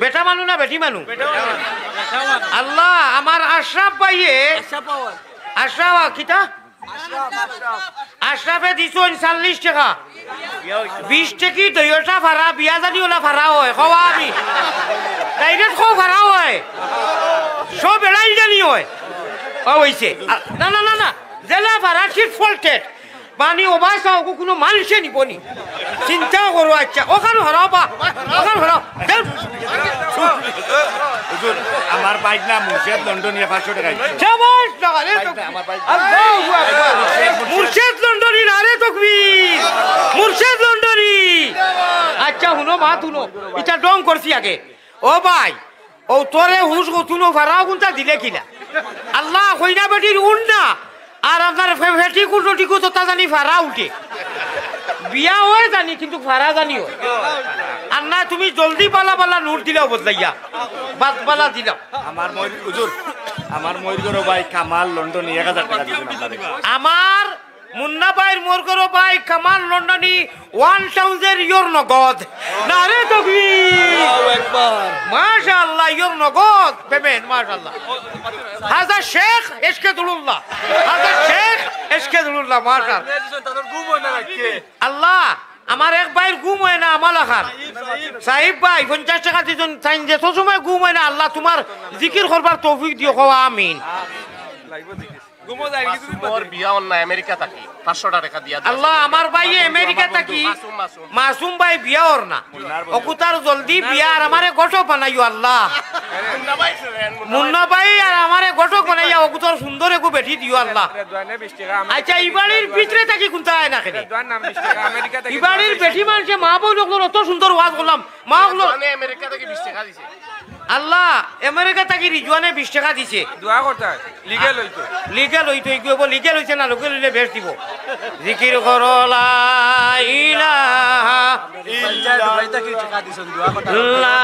বেটা মানু না বেটি মানু আল্লাহ আমার আশরাফ ভাইয়ে আশরাফ কিতা আশরাফে দিছো 40 টাকা 20 টাকি দইটা ভাড়া বিয়া জানি ওলা ভাড়া হয় খাওয়া আমি ডাইরেক্ট খাও ভাড়া হয় সব এড়াই জানি হয় হইছে না না না না জেলা ভাড়া ঠিক ফল্টেড পানি ওবাই চাও কোনো মানুষে নিবনি চিন্তা করো আচ্ছা ওখানে হরাও বা ওখানে হরাও আমার বাইক না মুর্শিদ লন্ডনিয়া 500 টাকা মুর্শিদ লন্ডনী না রে তকবীর মুর্শিদ লন্ডনী আচ্ছা শুনো মা শুনো এটা ডং করছি আগে ও ভাই ও তোরে হুস শুনো ভাড়াও কোনটা দিলে কিনা আল্লাহ কইনা বেটির উন না আর আপনার ফেটি কুটো তো তা জানি ভাড়া উঠে বিয়া হয় জানি কিন্তু ভাড়া জানি হয় আর না তুমি জলদি পালা পালা নোট দিলাও বদলাইয়া বাদ পালা দিলাও আমার হুজুর আমার ময়ূর ভাই কামাল লন্ডন 1000 টাকা দিবেন আপনাদের আমার মুন্না ভাইয়ের মোরগর ভাই কামাল লন্ডনী 1000 ইউর নগদ না রে তকবীর একবার মাশাআল্লাহ ইউর নগদ পেমেন্ট মাশাআল্লাহ হাজা শেখ ইশকাদুল্লাহ হাজা শেখ ইশকাদুল্লাহ মাশাআল্লাহ আল্লাহ আমার এক ভাইয়ের ঘুম হয় না আমালা খান সাহিব ভাই 50 টাকা দিজন চাইন যে তো সময় ঘুম হয় না আল্লাহ তোমার জিকির করবার তৌফিক দিও খাওয়া আমিন আল্লাহ আমার ভাই আমেরিকা থাকি মাসুম ভাই বিয়া ওর না অকুতার জলদি বিয়া আর আমারে গঠক বানাইও আল্লাহ মুন্না ভাই আর আমারে গঠক বানাইয়া অকুতার সুন্দর একু বেঠি দিও আল্লাহ আচ্ছা ইবাড়ির ভিতরে থাকি কোনটা আয় না কেন ইবাড়ির বেঠি মানুষে মা বউ লোক অত সুন্দর ওয়াজ করলাম মা আমেরিকা থেকে 20 টাকা দিছে আল্লাহ আমেরিকা থেকে রিজওয়ানে 20 টাকা দিছে দোয়া করতে লিগ্যাল হইতো লিগ্যাল হইছে না লোকে লইলে বেশ দিব জিকির করো লা ইলাহা ইল্লাল্লাহ দুবাই থেকে টাকা দিছেন দোয়া করতে লা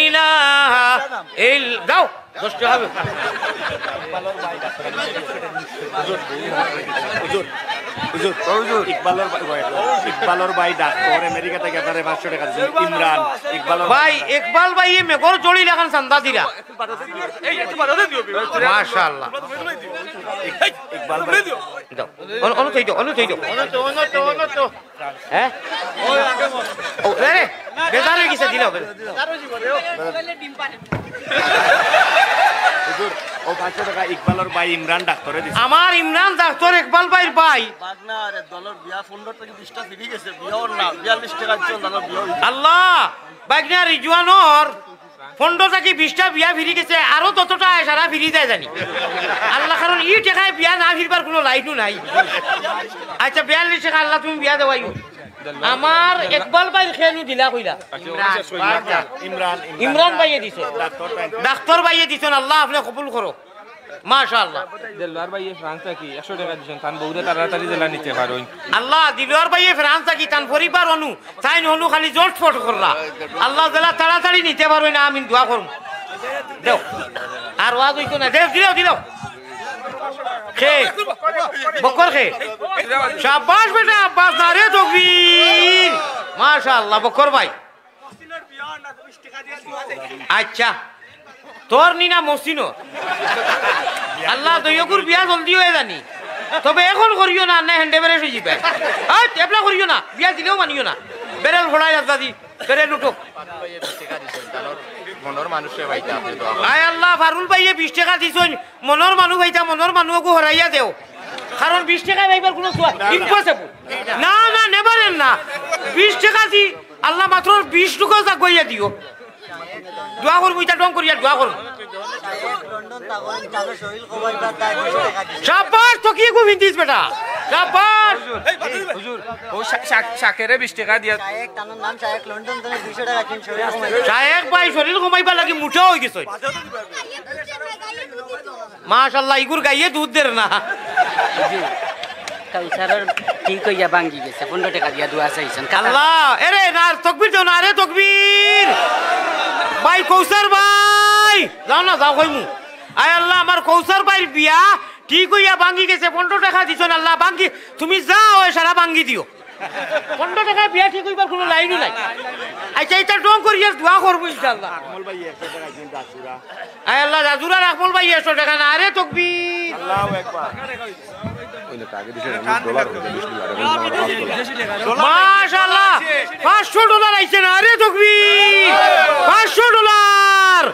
ইলাহা ইল দাও 10 টাকা হুজুর ইকবালর ভাই ডাক্তার আমেরিকা থেকে 500 টাকা দিছেন ইমরান ইকবাল ভাই মেঘর জড়ি লাগান চান্দা দিরা মাশাআল্লাহ ইকবাল ভাই দাও অনু থই দাও হ্যাঁ ও রে বেজার হয়ে গেছে দিলাও হুজুর ও 500 টাকা ইকবালর ভাই ইমরান ডাক্তারে দিছে আমার ইমরান ডাক্তার ইকবাল ভাইয়ের ভাই বাগনা আরে দলর বিয়া 15 থেকে 20 টা ফ্রি গেছে বিয়ার না 42 টাকা দিছেন দলর বিয়া আল্লাহ বাগনা রিজওয়ানর 15 থেকে 20 টা বিয়া ফ্রি গেছে আরো ততটা সারা ফ্রি যায় জানি আল্লাহ কারণ এই টাকায় বিয়া না ফিরবার কোনো লাইনও নাই আচ্ছা 42 টাকা আল্লাহ তুমি বিয়া দেওয়াইও আমার ইকবাল ভাই খেলু দিলা কইলা ইমরান ভাইয়ে দিছে ডাক্তার ভাইয়ে দিছেন আল্লাহ আপনি কবুল করো মাশাআল্লাহ দিলওয়ার ভাইয়ে ফ্রান্স থেকে 100 টাকা দিছেন তান বহুরে তাড়াতাড়ি জেলা নিতে পারোই আল্লাহ দিলওয়ার ভাইয়ে ফ্রান্স থেকে তান পরিবার অনু চাইন হনু খালি জোট ফট করলা আল্লাহ জেলা তাড়াতাড়ি নিতে পারোই না আমিন দোয়া করুন দেও আর ওয়াজ হইতো না দিলাও খে বকর খে শাবাশ বেটা আব্বাস না রে তকবীর মাশাআল্লাহ বকর ভাই আচ্ছা তোর নিনা মসিনো আল্লাহ দইয়কুর বিয়া জলদি হয়ে জানি তবে এখন করিও না না হ্যান্ডে বেরে হয়ে যাবে আই টেবলা করিও না বিয়া দিলেও মানিও না বেরেল ফড়াই দাদি বেরেল উঠো মনের মানুষে ভাইটা আপনি তো আয় আল্লাহ ফারুল ভাইয়ে 20 টাকা দিছন মনের মানুষ ভাইটা মনের মানুষকে হরাইয়া দেও কারণ 20 টাকা ভাইবার কোনো ইম্পসিবল না না নেভারেন না 20 টাকা দি আল্লাহ মাত্র 20 টাকা যা কইয়া দিও দোয়া করব এটা ডং করিয়া দোয়া করব লন্ডন তাগন তাগো শহীদ খবর দাতা 200 টাকা দিছেন শাবাশ তো কি গো ভিন্দিস বেটা শাবাশ হুজুর ও শাকেরে 20 টাকা দিয়া শায়েক তানোর নাম শায়েক লন্ডন থেকে 200 টাকা কিন শরীর কমাই শায়েক ভাই শরীর কমাইবা লাগি মুঠা হই গেছে মাশাআল্লাহ ইগুর গাইয়ে দুধ দের না কাউসারের ঠিক হইয়া ভাঙ্গি গেছে 15 টাকা দিয়া দোয়া চাইছেন আল্লাহ এরে না তকবীর দাও না রে তকবীর ভাই কৌসার ভাই যাও না যাও কইমু আয় আল্লাহ আমার কৌসার ভাইয়ের বিয়া ঠিক হইয়া ভাঙ্গি গেছে 15 টাকা দিছন আল্লাহ ভাঙ্গি তুমি যাও সারা ভাঙ্গি দিও 15 টাকায় বিয়া ঠিক হইবার কোনো লাইনও নাই। আচ্ছা এটা ডং করিয়া দোয়া করবো ইনশাআল্লাহ। আকমল ভাই 100 টাকা দিন দাসুরা আয় আল্লাহ জাজুরা রাখবল ভাই 100 টাকা না রে তকবীর। আল্লাহু আকবার মাশাআল্লাহ $500 আইছে না রে তকবীর। $500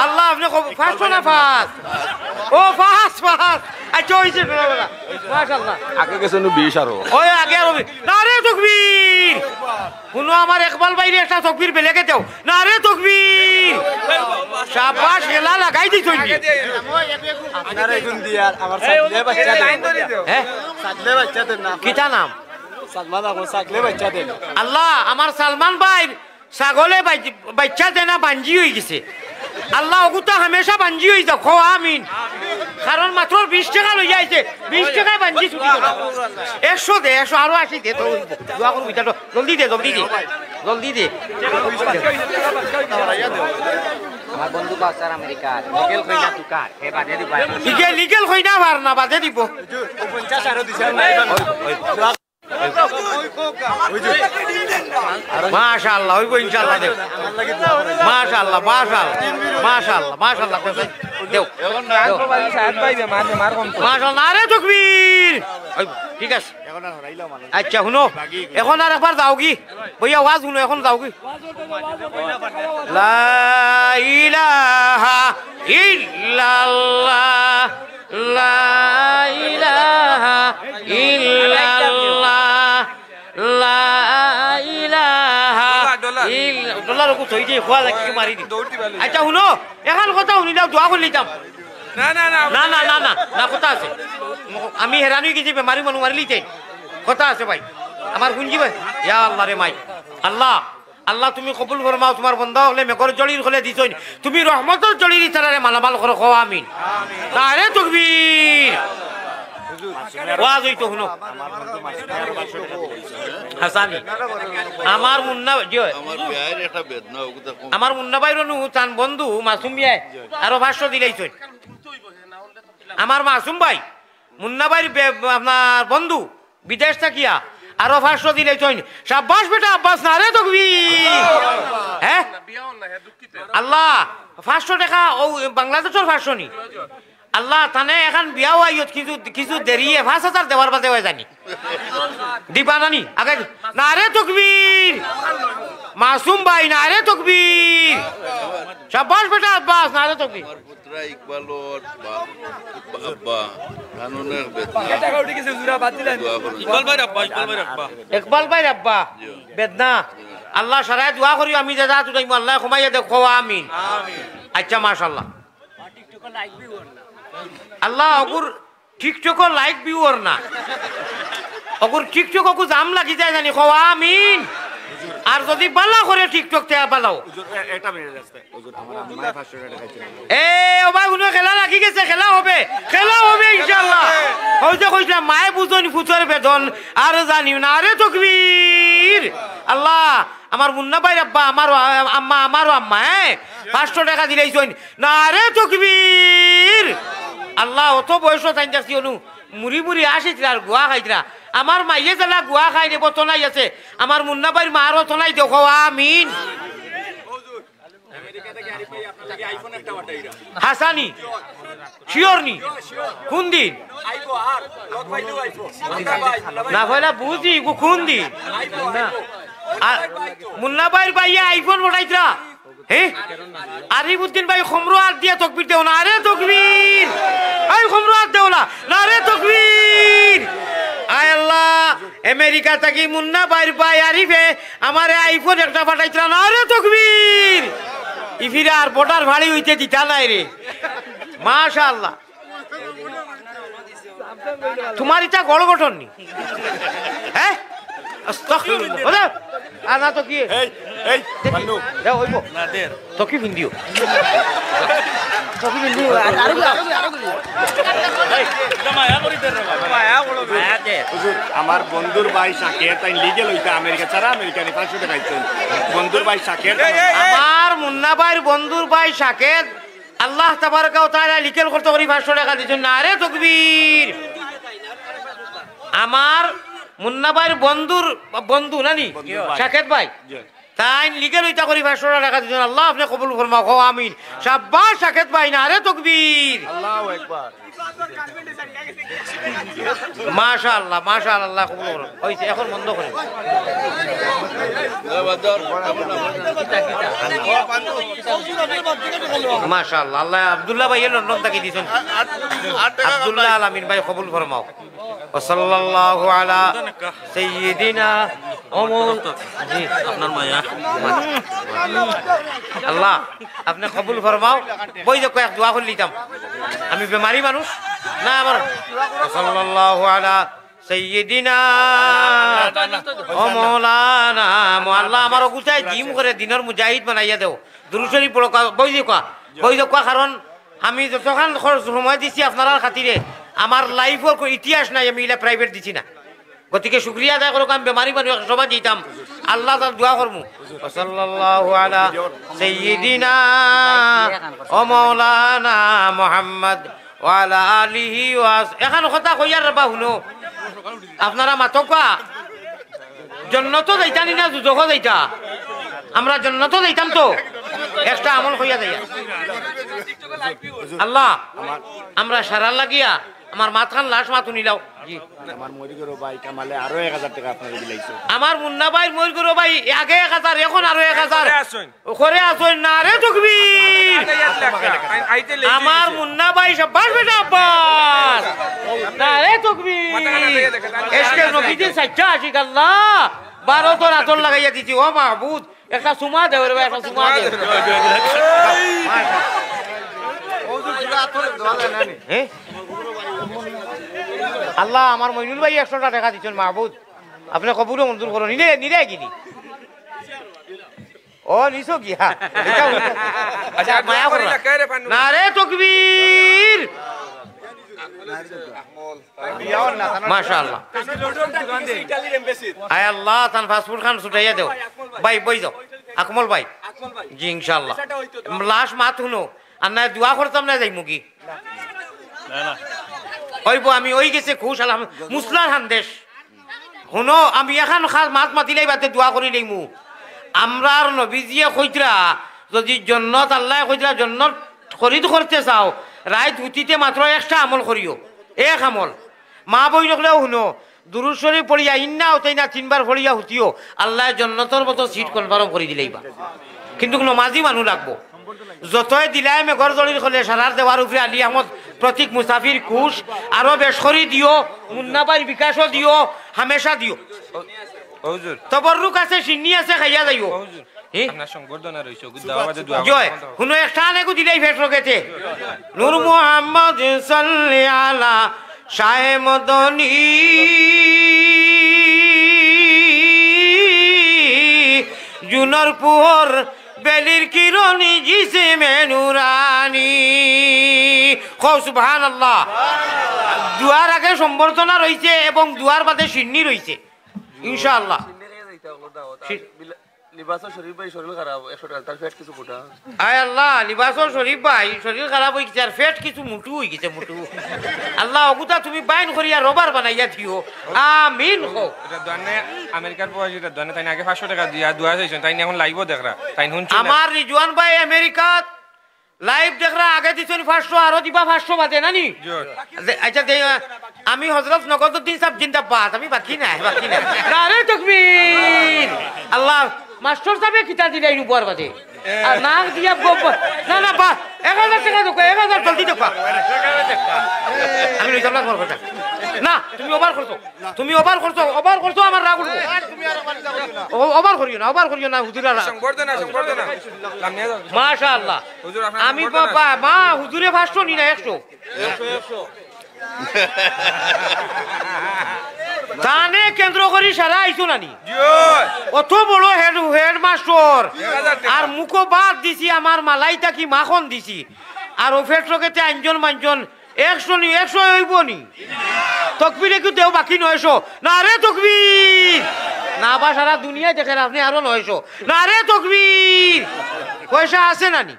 আল্লাহ আপনি 500 না 5 ও 5 আচ্ছা হইছে মাশাআল্লাহ। আগে গেছে 20 আরো ওই আগে আর না রে তকবীর। কোনো আমার ইকবাল ভাইরে একটা তকবীর বেলেগে দাও না রে তকবীর। শাবাশ খেলা লাগাই দিছ আপনারা এখন দিয়ার আমার সাকলে বাচ্চা দেন। হ্যাঁ সাকলে বাচ্চা দেন না। কিটা নাম সালমান এখন সাকলে বাচ্চা দেন। আল্লাহ আমার সালমান ভাই ছাগলে বাচ্চা দেনা বাঞ্জি হয়ে গেছে। আল্লাহ ওগুতা হামেশা বাঞ্জি হয়ে যাও খো আমিন। কারণ মাত্র 20 টাকা লই যাইছে 20 টাকায় বাঞ্জি ছুটি করো 100 দে 100 আরো 80 দে তো দোয়া করবি তো জলদি দে জলদি দে। আমার বন্ধু বাচ্চার আমেরিকার লিগেল কইনা তুকার হে বাদে দিবা লিগেল হই না পার না বাদে দিব। 50 আরো দিছেন। মাশাআল্লাহ হইব ইনশাআল্লাহ দেও। মাশাআল্লাহ দেও। সাহেব পাইবে মার কম তো মাশাআল্লাহ আরে তাকবীর। ঠিক আছে এখন আর হরাইলাম মানুষ আচ্ছা শুনো এখন আর একবার যাও কি বইয়া আওয়াজ শুনো এখন যাও কি লা ইলাহা ইল্লাল্লাহ লা ইলাহা ইল্লাল্লাহ লা ইলাহা ডলার কো থই দিয়ে খোয়া লাগি মারি দি। আচ্ছা শুনো এখন কথা শুনি দাও দোয়া করে লিতাম। না কথা আছে আমি হেরান হয়ে গেছি বেমারি মানুষ মারি লিতে কথা আছে ভাই আমার গুঞ্জি ভাই ইয়া আল্লাহ রে মাই আল্লাহ তুমি কবুল ফরমাও তোমার বন্ধা হলে মেঘর জলির হলে দিছই তুমি রহমতের জলির ইচ্ছারে মালামাল করো খো আমিন তারে তাকবীর। ওয়াজ হইতো শুনো হাসানি আমার মুন্না আমার মুন্না ভাই রনু চান বন্ধু মাসুম ভাই আরো 500 দিলাইছই। আমার মাসুম ভাই মুন্না ভাই আপনার বন্ধু বিদেশ থাকিয়া আরো 500 দিলাইছই। শাবাশ বেটা আব্বাস না রে তাকবীর। হ্যাঁ আল্লাহ 500 টাকা ও বাংলাদেশের 500 নি আল্লাহ তানে এখন বিয়াও আইয়ত কিছু দেরিয়ে 5000 দেওয়ার বাদে হয় জানি দিবা নানি আগে না রে তাকবীর। মাসুম ভাই না রে তাকবীর। শাবাশ বেটা আব্বাস না রে তাকবীর। পুত্রা ইকবালর আব্বা কানুনের ইকবাল ভাই আব্বা বেদনা আল্লাহ সারায় দোয়া করি আমি দাদা তুই আল্লাহ ঘুমাইয়া দেখো আমিন। আচ্ছা মাশাআল্লাহ আল্লাহ অগুর টিকটক লাইক ভিউয়ার না অগুর টিকটক অগু জাম লাগি যায় জানি খো আমিন। আর যদি বালা করে টিকটক তে বালাও এটা মিনিট আছে হুজুর আমার আম্মায় 500 টাকা খাইছে। ও ভাই কোনো খেলা লাগি গেছে খেলা হবে ইনশাআল্লাহ। হইতে কইছিলাম মায়ে বুঝনি ফুচের বেদন আর জানি না রে তাকবীর। আল্লাহ আমার মুন্না ভাই আব্বা আমারও আম্মা 500 টাকা দিলাইছই না রে তাকবীর। আল্লাহ অত বয়স চাই যাচ্ছি অনু মুড়ি আসিছিল আর গুয়া খাইছিলা আমার মাইয়ে জেলা গুয়া খাই দেব তনাই আছে আমার মুন্না ভাইয়ের মারও তনাই দেখো আমিন। হাসানি শিওর নি কোন দিন না ভাইলা বুঝি কোন দিন মুন্না ভাইয়ের ভাইয়া আইফোন পঠাইছিলা হ্যাঁ আরিফুদ্দিন ভাই খমরো হাত দিয়া তকবীর দেও না রে তকবীর। আই খমরো হাত দেও না রে তকবীর। আয় আল্লাহ আমেরিকা থেকে মুন্না ভাইয়ের ভাই আরিফে আমারে আইফোন একটা পাঠাইছিল না রে তকবীর। ইফিরা আর বর্ডার ভাড়ি হইতে দিতা নাই রে মাশাআল্লাহ। তোমার ইচ্ছা গড় গঠন নি হ্যাঁ আস্তাগফিরুল্লাহ আনা তো কি এই বান্নু দাও হইব না দের তো কি ভিন্দিও হুজুর আমার বন্ধুর ভাই শাকের তাই লিগেল হইতা আমেরিকা ছাড়া আমেরিকানি 500 টাকা খাইছেন। বন্ধুর ভাই শাকের আমার মুন্না ভাইয়ের বন্ধুর ভাই শাকের আল্লাহ তাবারকা ওয়া তাআলা লিগেল করতে করি 500 টাকা দিছেন না রে তাকবীর। আমার মুন্না ভাইয়ের বন্ধু নানি শাকেত ভাই তাই লিগেল ওইটা করি 500 টাকা দিছেন আল্লাহ আপনি কবুল ফরমাও কও আমিন শাবাশ শাকেত ভাই না রে তাকবীর আল্লাহু আকবার মাশাআল্লাহ মাশাআল্লাহ কবুল করুন হইছে এখন বন্ধ করেন মাশাআল্লাহ আল্লাহ আব্দুল্লাহ ভাই লন্ডন থেকে দিছেন আব্দুল্লাহ আলামিন ভাই কবুল ফরমাও সাল্লাল্লাহু আলা সাইয়্যিদিনা জি আপনার মায়া আল্লাহ আপনি কবুল ফরমাও বই যে কয়েক দোয়া করে লিতাম আমি বেমারি মানুষ না আমার সাল্লাল্লাহু আলা সাইয়্যিদিনা ও মাওলানা আল্লাহ আমার গুছাই জিম করে দিনের মুজাহিদ বানাইয়া দেও দুরূদ শরীফ পড়ো বই যে কোয়া কারণ আমি যতক্ষণ সময় দিছি আপনার খাতিরে আমার লাইফের কোনো ইতিহাস নাই আমি এটা প্রাইভেট দিছি না গতিকে শুকরিয়া আদায় করো আমি বেমারি মানুষ সবাই দিতাম আল্লাহ তার দোয়া করমু সাল্লাল্লাহু আলা সাইয়্যিদিনা ও মাওলানা মুহাম্মদ ওয়া আলা আলিহি ওয়া এখন কথা কইয়ার রাবা শুনো আপনারা মাতকা জান্নাতও যাইতানি না দুজখও যাইতা আমরা জান্নাতও যাইতাম তো একটা আমল কইয়া যাইয়া আল্লাহ আমরা সারা লাগিয়া আমার মাথান লাশ মাথু নিলাও জি আমার মরিগরো ভাই কামালে আরো 1000 টাকা আপনারে দিলাইছো আমার মুন্না ভাই মরিগরো ভাই আগে 1000 এখন আরো 1000 করে আসুন না রে তাকবীর আমার মুন্না ভাই শাবাশ বেটা আব্বাস না রে তাকবীর এসকে নবীজি সাচ্চা আশিক আল্লাহ 12 তো রাতর লাগাইয়া দিছি ও মাহবুব একটা সুমা দেও রে একটা সুমা দেও হ্যাঁ আল্লাহ আমার মইনুল ভাই 100 টাকা দিচ্ছেন মাহবুব আপনি কবুল মঞ্জুর করো নিরে কিনি ও নিছো গিয়া আচ্ছা মায়া করো না রে তাকবীর মাশাআল্লাহ আয় আল্লাহ তান পাসপোর্ট খান ছুটাইয়া দেও ভাই বই যাও আকমল ভাই জি ইনশাআল্লাহ লাশ মাত শুনো আর না দোয়া করতাম না যাইমু কি না হইব আমি ওই গেছে খুশ আলাম মুসলার হান্দেশ শুনো আমি এখন খাস মাত মাতিলাই বাতে দোয়া করি লইমু আমরার নবীজিয়ে কইতরা যদি জন্নত আল্লাহ কইতরা জন্নত খরিদ করতে চাও রাত উঠিতে মাত্র একটা আমল করিও এক আমল মা বই রাখলেও শুনো দুরূদ শরীফ পড়িয়া ইন্না হতেই না 3 বার পড়িয়া হুতিও আল্লাহ জন্নতর মতো সিট কনফার্ম করে দিলেইবা কিন্তু নমাজি মানুষ লাগবো যতই দিলাই মেঘর জড়ির হলে সারার দেওয়ার উপরে আলী আহমদ প্রতীক মুসাফির কুশ আরো বেশ করে দিও মুন্নাবাইর বিকাশও দিও হামেশা দিও তবরুক আছে সিন্নি আছে খাইয়া যাইও জয় শুনো একটা আনেকো দিলাই ফেট রকেতে নূর মুহাম্মদ সাল্লি আলা শাহে মদনী জুনর পুহর বেলির কিরণী জিসিমে নুরানি কও সুবহানাল্লাহ দুয়ার আগে সম্বর্ধনা রইছে এবং দুয়ার বাদে সিন্নি রইছে ইনশাআল্লাহ লিবাসর শরীফ ভাই শরীর খারাপ 100 টাকা তার ফেট কিছু ফুটা আয় আল্লাহ লিবাসর শরীফ ভাই শরীর খারাপ হই গেছে আর ফেট কিছু মুটু হই গেছে মুটু আল্লাহ ওগুতা তুমি বাইন করিয়া রবার বানাইয়া দিও আমিন কও এটা দনে আমেরিকার পয়সা দনে তাই আগে 500 টাকা দিয়া দুয়া যাইছেন তাই এখন লাইভও দেখরা তাই হুনছ আমার রিজওয়ান ভাই আমেরিকাত লাইভ দেখরা আগে দিছেন 500 আরো দিবা 500 বাদে নানি আচ্ছা আমি হযরত নগদউদ্দিন সাহেব জিন্দাবাদ আমি বাকি না নারে তাকবীর আল্লাহ মাস্টার সাহেব কিতা দিলাই উপর বাদে আর না দিয়া না না বা 1000 টাকা দাও 1000 জলদি দাও আমি লইতাম না তোমার কথা না তুমি ওভার করছো আমার রাগ উঠবো ওভার করিও না হুজুরা সংবর্ধনা মাশাআল্লাহ আমি বাবা মা হুজুরে 500 নি না 100 দানে কেন্দ্র করি সারা আইছো নানি অত বড় হেড মাস্টার আর মুখো বাদ দিছি আমার মালাইটা কি মাখন দিছি আর ও ফেট্রকেতে আঞ্জন মাঞ্জন 100 নি 100 হইব নি তকবীর একটু দেও বাকি 900 না রে তকবীর না বা সারা দুনিয়া দেখেন আপনি আরো 900 না রে তকবীর পয়সা আছে নানি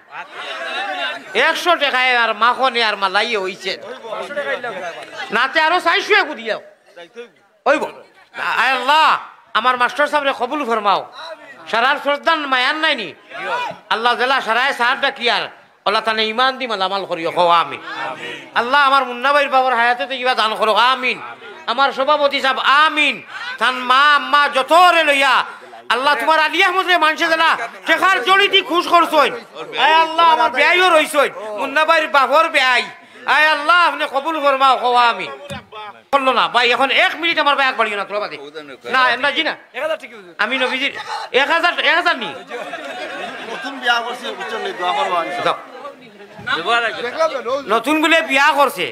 100 টাকায় আর মাখনে আর মালাই হইছে নাতে আরো 400 একু দিও হইব আয় আল্লাহ আমার মাস্টার সাহেবরে কবুল ফরমাও সারার শ্রদ্ধান মায়ান নাইনি আল্লাহ জেলা সারায় সাহায্য কি আর আল্লাহ তানে ইমান দি মালামাল করিও হো আমিন আল্লাহ আমার মুন্না ভাইয়ের বাবার হায়াতে তো ইবা দান করো আমিন আমার সভাপতি সাহেব আমিন তান মা আম্মা যত রে লইয়া আল্লাহ তোমার আলী আহমদ রে মানুষে জেলা শেখার জড়িতি খুশ করছই আয় আল্লাহ আমার ব্যয়ও রইছই মুন্না ভাইয়ের বাবার ব্যয় আয় আল্লাহ আপনি কবুল ফরমাও হো আমিন করলো না ভাই এখন 1 মিনিট আমার ভাই এক বাড়িও না তোরা বাদে না আমরা জি না আমি নবীজির 1000 নি নতুন বিয়া করছে বুঝছেন নি দোয়া করবা নতুন বলে বিয়া করছে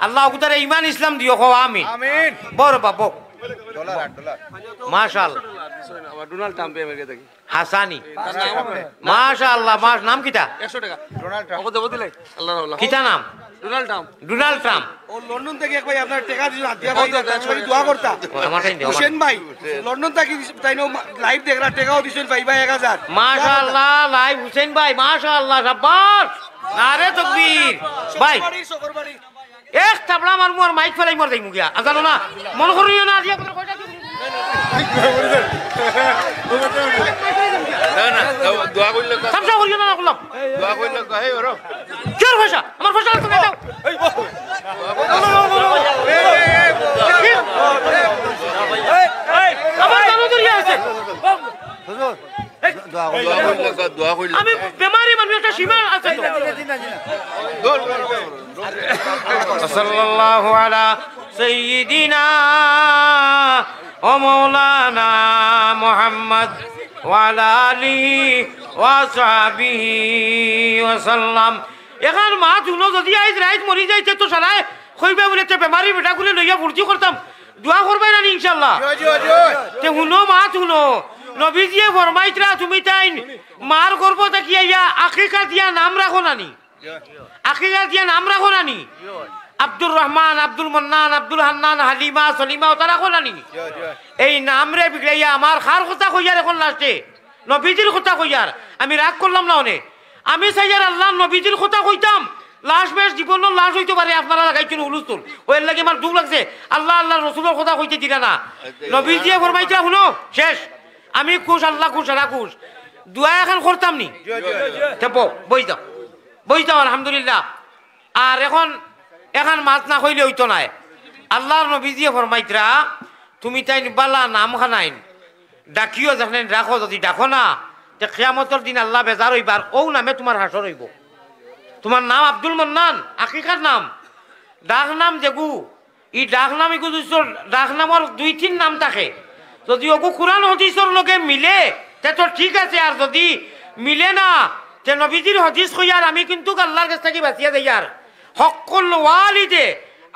আল্লাহ তারে ইমান ইসলাম দিও হো আমিন আমিন বড় বাবু $8 মাশাআল্লাহ ডোনাল্ড ট্রাম্প আমেরিকা থেকে হাসানি মাশাআল্লাহ মাশ নাম কিটা 100 টাকা ডোনাল্ড ট্রাম্প ওকে দেব দিলে আল্লাহ আল্লাহ কিটা নাম ডোনাল্ড ট্রাম্প ডোনাল্ড ট্রাম্প ও লন্ডন থেকে এক ভাই আপনার টাকা দিল দিয়া ভাই ছড়ি দোয়া করতা আমার টাইম দিও হোসেন ভাই লন্ডন থেকে তাইনো লাইভ দেখরা টাকাও দিছেন ভাই ভাই 1000 মাশাআল্লাহ লাইভ হোসেন ভাই মাশাআল্লাহ শাবাশ নারে তাকবীর ভাই সকরবাড়ি এক থাবড়া মার মোর মাইক ফেলাই মর যাই মুগিয়া জানো না মন করিও না দিয়া করে কয়টা না দোয়া করলে সামসা করিও না করলাম দোয়া করলে হে ওরো কি পয়সা আমার পয়সা লাগতো না দাও আমার জানো দরিয়া আছে দোয়া করলে আমি বেমারি মানুষ একটা সীমা আছে তো সাল্লাল্লাহু আলা সাইয়্যিদিনা ও মাওলানা মুহাম্মদ ওয়া আলা আলিহি ওয়া সাহবিহি ওয়া সাল্লাম এখন মা তুলো যদি আইজ রাইত মরি যাইতে তো সারা কইবা বলে তে বেমারি বেটা গুলো লইয়া ফুর্তি করতাম দোয়া করবাই না ইনশাআল্লাহ তে হুনো মা তুলো নবীজিয়ে ফরমাইতরা তুমি তাইন মার গর্ভ দেখিয়া আকিকা দিয়া নাম রাখো নানি আকিকা দিয়া নাম রাখো নানি আব্দুর রহমান আব্দুল মান্নান আব্দুল হান্নান হালিমা সলিমা ওটা রাখো নানি এই নাম রে বিগড়াইয়া আমার খার কথা কইয়ার এখন লাস্টে নবীজির কথা কইয়ার আমি রাগ করলাম না অনে আমি চাইয়ার আল্লাহ নবীজির কথা কইতাম লাস্ট ম্যাচ জীবন লাশ হইতে পারে আপনারা লাগাইছেন হুলুস্তুল ওই লাগে আমার দুঃখ লাগছে আল্লাহ আল্লাহ রসুলের কথা কইতে দিলা না নবীজিয়ে ফরমাইতরা শুনো শেষ আমি খুশ আল্লাহ খুশ আল্লাহ খুশ দোয়া এখন করতাম নি বই যাও আলহামদুলিল্লাহ আর এখন মাছ না হইলে হইতো নাই আল্লাহর নবীজিয়ে ফরমাইতরা তুমি তাই বালা নাম খানাইন ডাকিও যখন রাখো যদি ডাকো না যে কিয়ামতের দিন আল্লাহ বেজার হইবার ও নামে তোমার হাসর হইব তোমার নাম আব্দুল মান্নান আকিকার নাম ডাক নাম যেগু ই ডাক নাম এগু ডাক নামর 2-3 নাম থাকে যদি ওগু কোরআন হাদিসের লগে মিলে তে তো ঠিক আছে আর যদি মিলে না তে নবীজির হাদিস কইয়ার আমি কিন্তু আল্লাহর কাছ থেকে বাঁচিয়া দেই আর হকুল ওয়ালিদে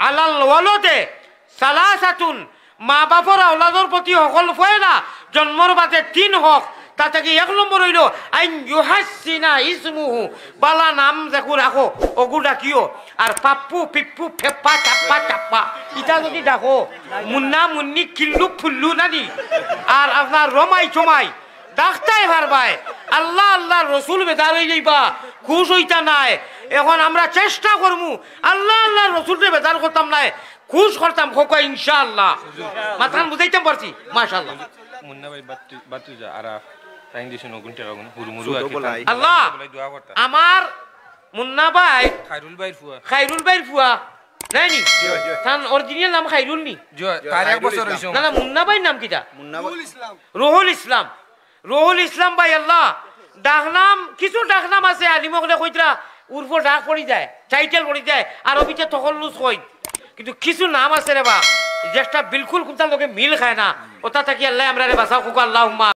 আলাল ওয়ালাদে সালাসাতুন মা বাপর আওলাদর প্রতি হকল ফয়না জন্মর বাদে 3 হক তা থেকে 1 নম্বর হইল আইন ইউহাসিনা ইসমুহু বালা নাম দেখো রাখো ওগু ডাকিও আর পাপ্পু পিপ্পু ফেপ্পা চাপ্পা চাপ্পা ইটা যদি ডাকো মুন্না মুন্নি কিল্লু ফুল্লু নানি আর আপনার রমাই চমাই ডাক্তাই ভারবাই আল্লাহ আল্লাহ রসুল বেদার হয়ে যাইবা খুশ হইতা নাই এখন আমরা চেষ্টা করমু আল্লাহ আল্লাহ রসুলকে বেদার করতাম নাই খুশ করতাম খোকা ইনশাআল্লাহ মাথান বুঝাইতাম পারছি মাশাআল্লাহ মুন্না ভাই বাতু যা আরা টাইম দিছেন ওগুন টাকা গুন হুরমুরু আল্লাহ আমার মুন্না ভাই খাইরুল ভাইয়ের ফুয়া নাই নি তার অরিজিনাল নাম খাইরুল নি তার 1 বছর হইছে না না মুন্না ভাইয়ের নাম কিটা রুহুল ইসলাম ভাই আল্লাহ ডাকনাম কিছু ডাকনাম আছে আলিমকলে কইতরা উর্ফ ডাক পড়ি যায় টাইটেল পড়ি যায় আর অবিচে তখল্লুস কই কিন্তু কিছু নাম আছে রে বা যেটা বিলকুল কোনটার লগে মিল খায় না ওটা থাকি আল্লাহ আমরা রে বাঁচাও আল্লাহুম্মা